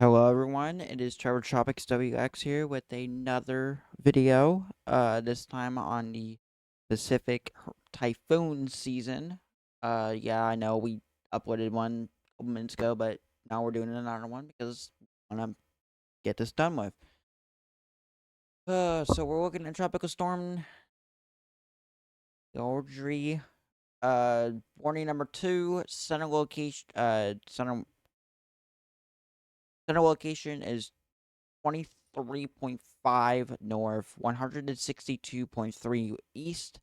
Hello everyone, it is Tropics WX here with another video, this time on the Pacific Typhoon season. Yeah, I know we uploaded one a couple minutes ago, but now we're doing another one because I want to get this done with. So we're looking at Tropical Storm Neoguri, warning number 2, center location is 23.5 north, 162.3 east.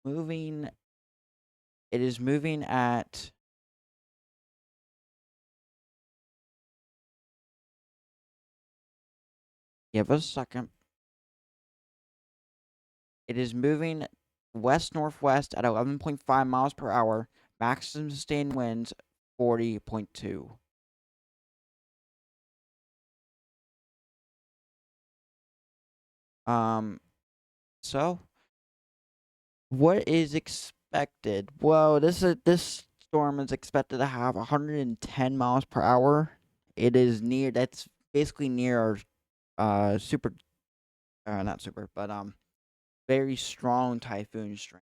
It is moving at give us a second. It is moving west-northwest at 11.5 miles per hour, maximum sustained winds 40.2. So what is expected? Well, this storm is expected to have 110 miles per hour. It is near. That's basically near our super, not super, but very strong typhoon strength.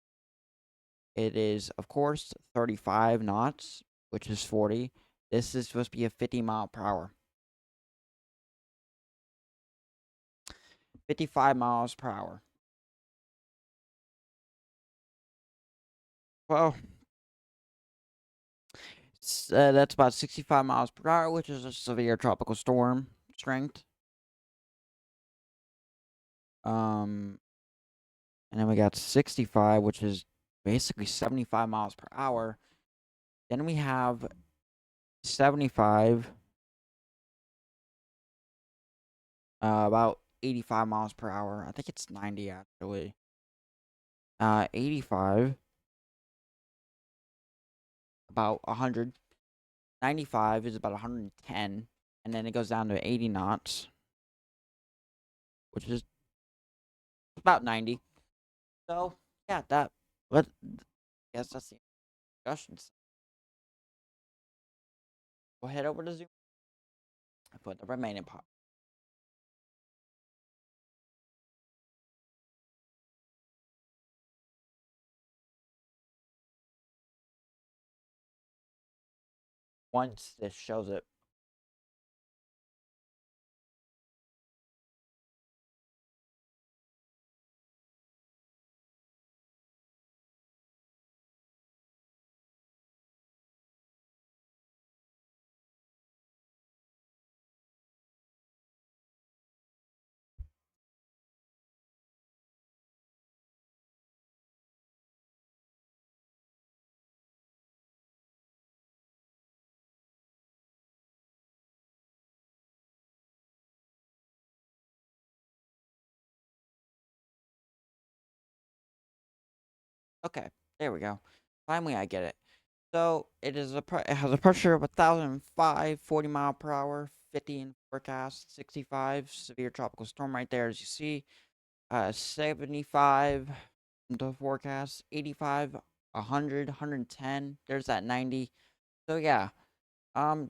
It is, of course, 35 knots, which is 40. This is supposed to be a 50 mile per hour. 55 miles per hour. Well, that's about 65 miles per hour, which is a severe tropical storm strength. And then we got 65, which is basically 75 miles per hour. Then we have 75, about 85 miles per hour. I think it's 90 actually. 85, about 100. 95 is about 110, and then it goes down to 80 knots, which is about 90. So, yeah, but I guess that's the discussions. We'll head over to Zoom and put the remaining part. Once this shows it. Okay, there we go. Finally, I get it. So it has a pressure of 1,005, 40 mile per hour, 50 in forecast, 65 severe tropical storm right there, as you see. 75 the forecast, 85, 100, 110. There's that 90. So yeah,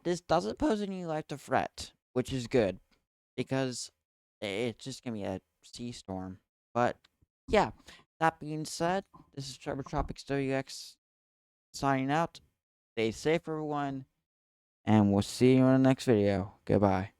this doesn't pose any life to threat, which is good because it's just gonna be a sea storm. But yeah, that being said, this is Trevor Tropics WX signing out. Stay safe, everyone, and we'll see you in the next video. Goodbye.